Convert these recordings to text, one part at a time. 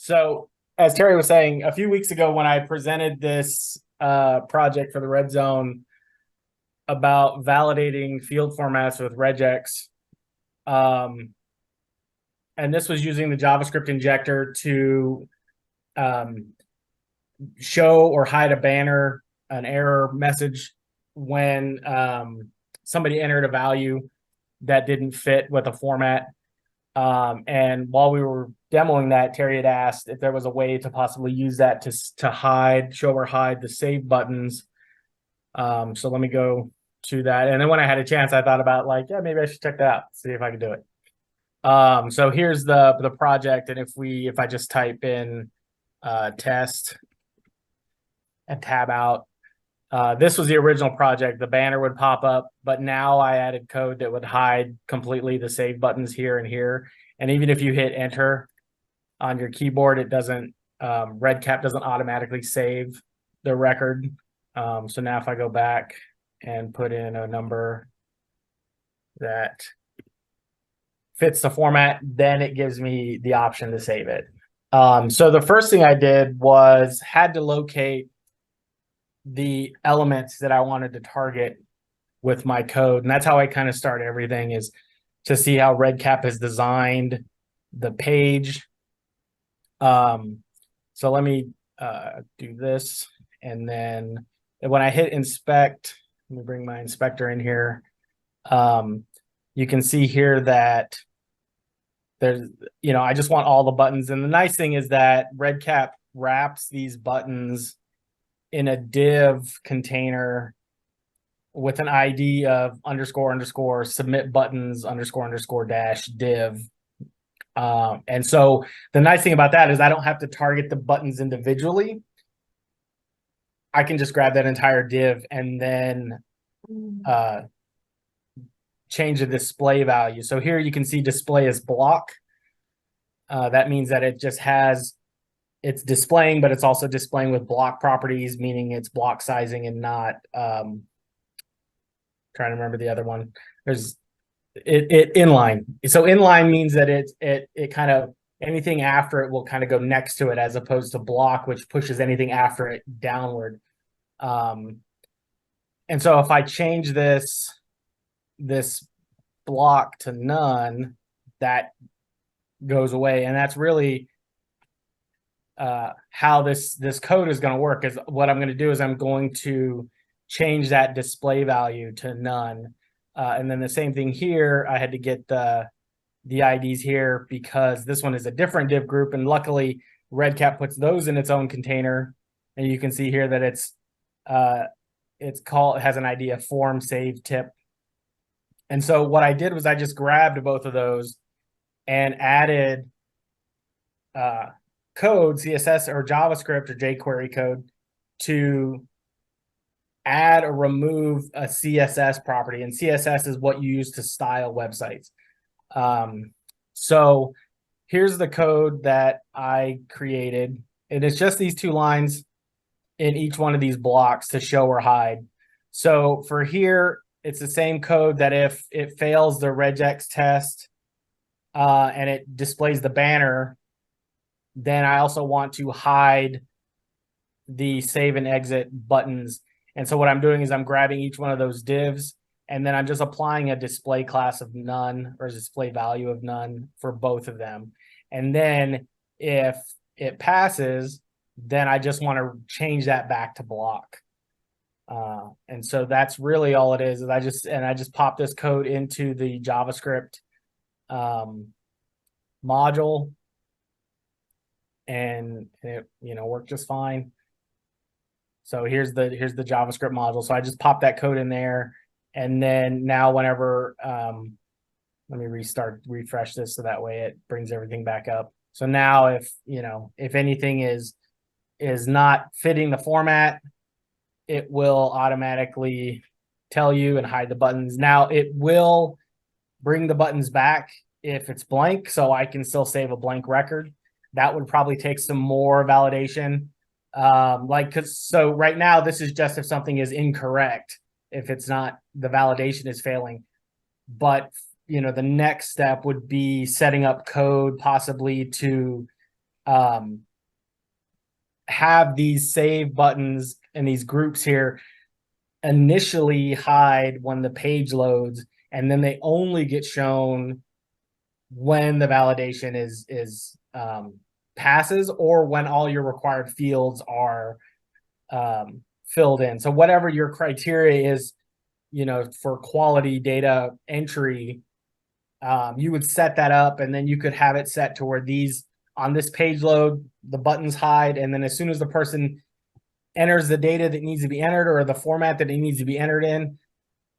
So as Terry was saying, a few weeks ago when I presented this project for the Red Zone about validating field formats with regex, and this was using the JavaScript injector to show or hide a banner, an error message when somebody entered a value that didn't fit with a format. And while we were demoing that, Terry had asked if there was a way to possibly use that to hide, show or hide the save buttons. So let me go to that. And then when I had a chance, I thought about like, yeah, maybe I should check that out, see if I can do it. So here's the project. And if I just type in test and tab out, this was the original project. The banner would pop up, but now I added code that would hide completely the save buttons here and here. And even if you hit enter on your keyboard, it doesn't, REDCap doesn't automatically save the record. So now if I go back and put in a number that fits the format, then it gives me the option to save it. So the first thing I did was had to locate the elements that I wanted to target with my code. And that's how I kind of start everything, is to see how REDCap has designed the page. So let me do this. And then when I hit inspect, let me bring my inspector in here. You can see here that there's, I just want all the buttons. And the nice thing is that REDCap wraps these buttons in a div container with an ID of _ submit buttons _ dash div. And so the nice thing about that is I don't have to target the buttons individually. I can just grab that entire div and then change the display value. So here you can see display as block. That means that it just has, it's displaying, but it's also displaying with block properties, meaning it's block sizing and not, trying to remember the other one. There's it inline. So inline means that it kind of, anything after it will kind of go next to it, as opposed to block, which pushes anything after it downward. And so if I change this block to none, that goes away. And that's really how this code is going to work. Is what I'm going to do is I'm going to change that display value to none. And then the same thing here, I had to get the IDs here because this one is a different div group. And luckily REDCap puts those in its own container. And you can see here that it has an ID of form save tip. And so what I did was I just grabbed both of those and added code, CSS or JavaScript or jQuery code, to add or remove a CSS property. And CSS is what you use to style websites. So here's the code that I created. And it's just these two lines in each one of these blocks to show or hide. So for here, it's the same code that if it fails the regex test and it displays the banner, then I also want to hide the save and exit buttons. And so what I'm doing is I'm grabbing each one of those divs, and then I'm just applying a display class of none or display value of none for both of them. And then if it passes, then I just want to change that back to block. And so that's really all it is I just pop this code into the JavaScript module, and it worked just fine. So here's the JavaScript module. So I just pop that code in there, and then now whenever let me refresh this so that way it brings everything back up. So now if anything is not fitting the format, it will automatically tell you and hide the buttons. Now it will bring the buttons back if it's blank, so I can still save a blank record. That would probably take some more validation. So right now this is just if something is incorrect, if it's not, the validation is failing. But the next step would be setting up code possibly to have these save buttons and these groups here initially hide when the page loads, and then they only get shown when the validation is passes, or when all your required fields are filled in. So whatever your criteria is, for quality data entry, you would set that up, and then you could have it set to where these on this page load, the buttons hide, and then as soon as the person enters the data that needs to be entered or the format that it needs to be entered in,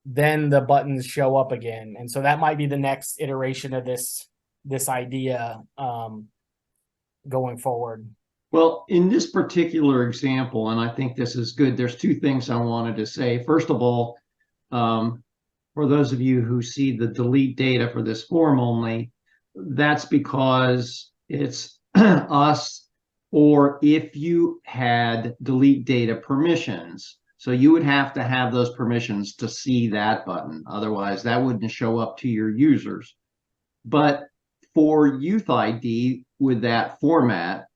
then the buttons show up again. And so that might be the next iteration of this idea going forward. Well, in this particular example, and I think this is good, there's two things I wanted to say. First of all, for those of you who see the delete data for this form only, that's because it's us, or if you had delete data permissions. So you would have to have those permissions to see that button. Otherwise, that wouldn't show up to your users. But for youth ID with that format,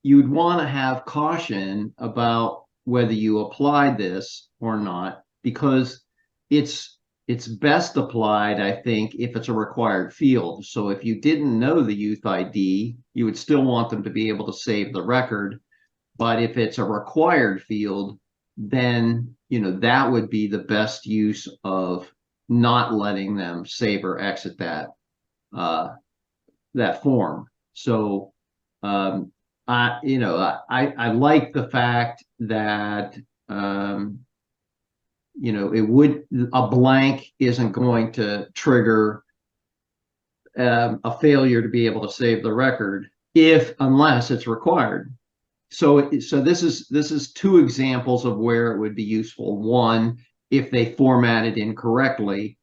you'd want to have caution about whether you apply this or not, because it's best applied, I think, if it's a required field. So if you didn't know the youth ID, you would still want them to be able to save the record. But if it's a required field, then that would be the best use of not letting them save or exit that form. So I like the fact that a blank isn't going to trigger a failure to be able to save the record unless it's required. So this is two examples of where it would be useful. One, if they formatted incorrectly,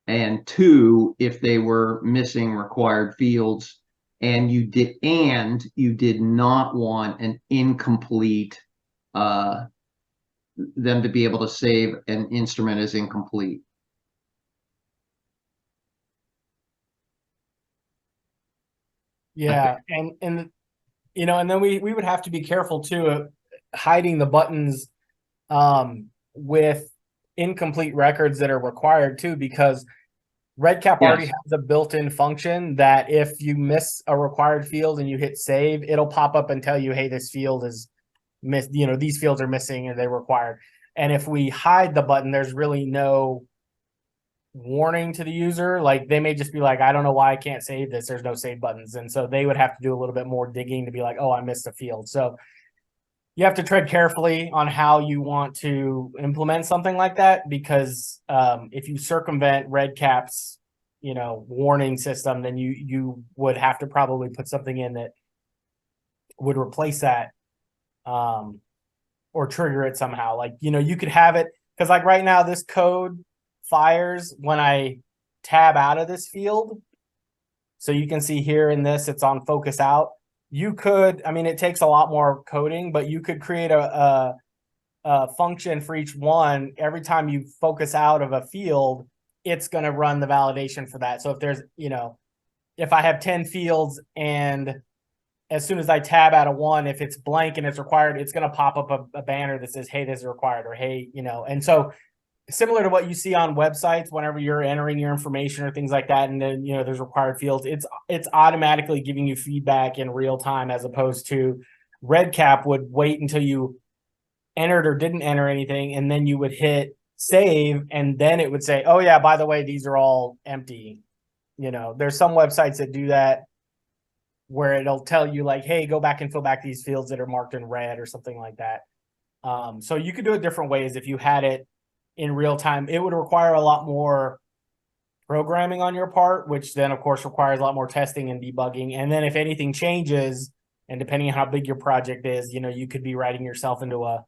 and two, if they were missing required fields, and you did not want an incomplete them to be able to save an instrument as incomplete. Yeah, and then we would have to be careful too, hiding the buttons with incomplete records that are required too, because REDCap already has a built-in function that if you miss a required field and you hit save, it'll pop up and tell you, hey, this field is missed, these fields are missing and they're required. And if we hide the button, there's really no warning to the user. Like, they may just be like, I don't know why I can't save this, there's no save buttons. And so they would have to do a little bit more digging to be like, oh, I missed a field. So you have to tread carefully on how you want to implement something like that, because if you circumvent REDCap's warning system, then you would have to probably put something in that would replace that or trigger it somehow. Like, you could have it, because like right now this code fires when I tab out of this field. So you can see here in this, it's on focus out. You could, it takes a lot more coding, but you could create a function for each one. Every time you focus out of a field, it's going to run the validation for that. So if there's, if I have 10 fields and as soon as I tab out of one, if it's blank and it's required, it's going to pop up a banner that says, hey, this is required, or hey, and so similar to what you see on websites whenever you're entering your information or things like that, and then there's required fields, it's automatically giving you feedback in real time, as opposed to REDCap would wait until you entered or didn't enter anything, and then you would hit save, and then it would say, oh yeah, by the way, these are all empty. There's some websites that do that, where it'll tell you like, hey, go back and fill back these fields that are marked in red or something like that. So you could do it different ways. If you had it in real time, it would require a lot more programming on your part, which then of course requires a lot more testing and debugging. And then if anything changes, and depending on how big your project is, you could be writing yourself into a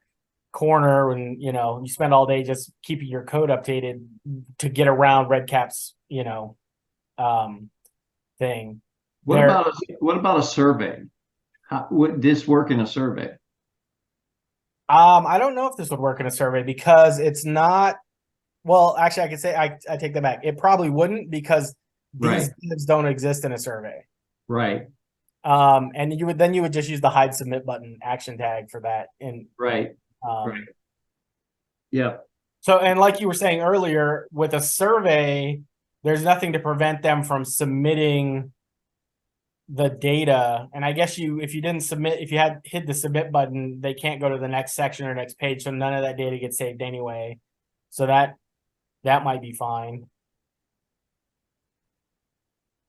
corner, and you spend all day just keeping your code updated to get around REDCap's thing. What about a survey? How would this work in a survey? I don't know if this would work in a survey, because it's not. Well, actually, I could say I take that back. It probably wouldn't, because these things don't exist in a survey. Right. And you would just use the hide submit button action tag for that. And Right. Right. Yeah. So, and like you were saying earlier, with a survey, there's nothing to prevent them from submitting the data. And I guess if you didn't submit, if you had hit the submit button, they can't go to the next section or next page. So none of that data gets saved anyway. So that might be fine.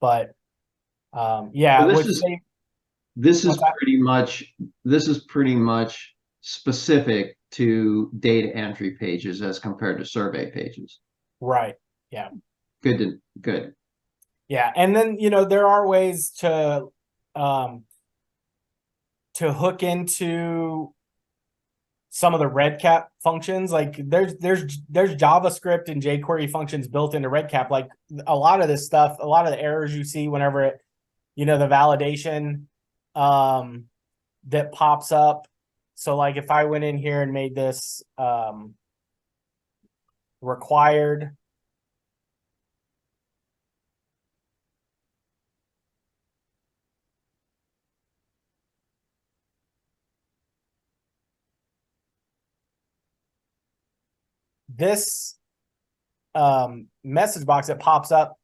But yeah, Well, this is pretty much specific to data entry pages as compared to survey pages. Right. Yeah. Good. Yeah. And then, there are ways to hook into some of the REDCap functions. Like there's JavaScript and jQuery functions built into REDCap. Like a lot of this stuff, a lot of the errors you see whenever it, the validation that pops up. So like if I went in here and made this required, this message box that pops up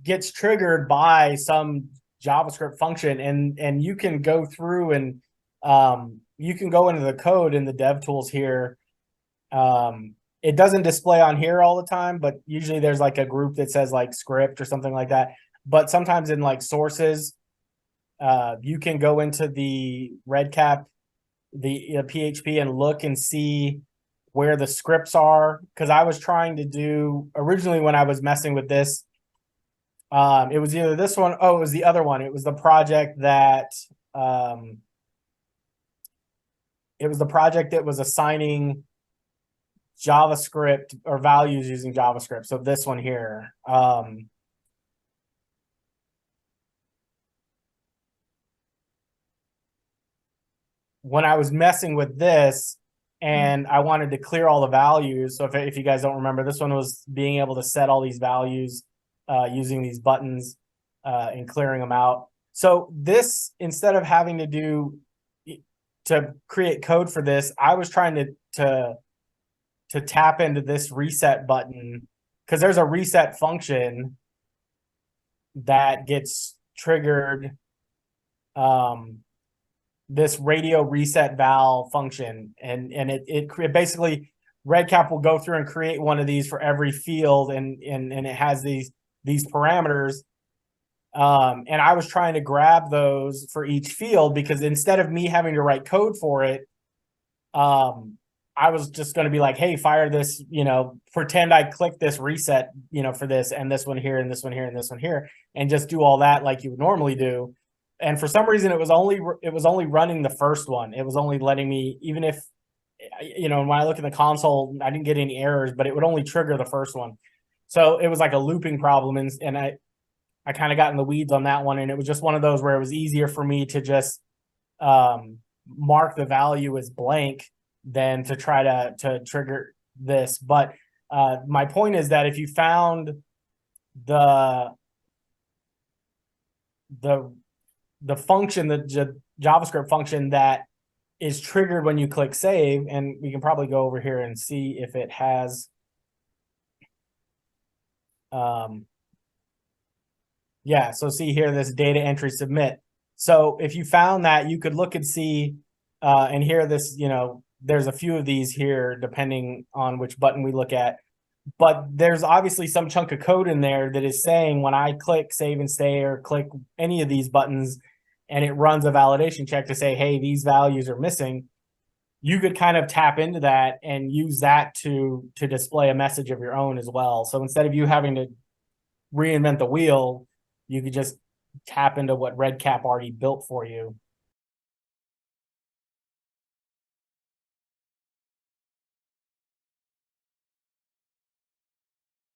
gets triggered by some JavaScript function, and you can go through and you can go into the code in the dev tools here. It doesn't display on here all the time, but usually there's like a group that says like script or something like that. But sometimes in like sources, you can go into the REDCap, the PHP, and look and see where the scripts are. Because I was trying to do originally when I was messing with this, it was either this one. Oh, it was the other one. It was the project that was assigning JavaScript or values using JavaScript. So this one here. When I was messing with this and I wanted to clear all the values. So if you guys don't remember, this one was being able to set all these values using these buttons and clearing them out. So this, instead of having to create code for this, I was trying to tap into this reset button, because there's a reset function that gets triggered, this radio reset val function, and it basically, REDCap will go through and create one of these for every field, and it has these parameters, and I was trying to grab those for each field, because instead of me having to write code for it, I was just going to be like, hey, fire this, pretend I click this reset, for this, and this one here, and this one here, and this one here, and just do all that like you would normally do. And for some reason, it was only running the first one. It was only letting me, even if, when I look in the console, I didn't get any errors, but it would only trigger the first one. So it was like a looping problem, and I kind of got in the weeds on that one, and it was just one of those where it was easier for me to just mark the value as blank than to try to trigger this. But my point is that if you found the function, the JavaScript function that is triggered when you click save, and we can probably go over here and see if it has, yeah, so see here, this data entry submit. So if you found that, you could look and see, and here this, there's a few of these here depending on which button we look at. But there's obviously some chunk of code in there that is saying when I click save and stay or click any of these buttons and it runs a validation check to say, hey, these values are missing, you could kind of tap into that and use that to display a message of your own as well. So instead of you having to reinvent the wheel, you could just tap into what REDCap already built for you.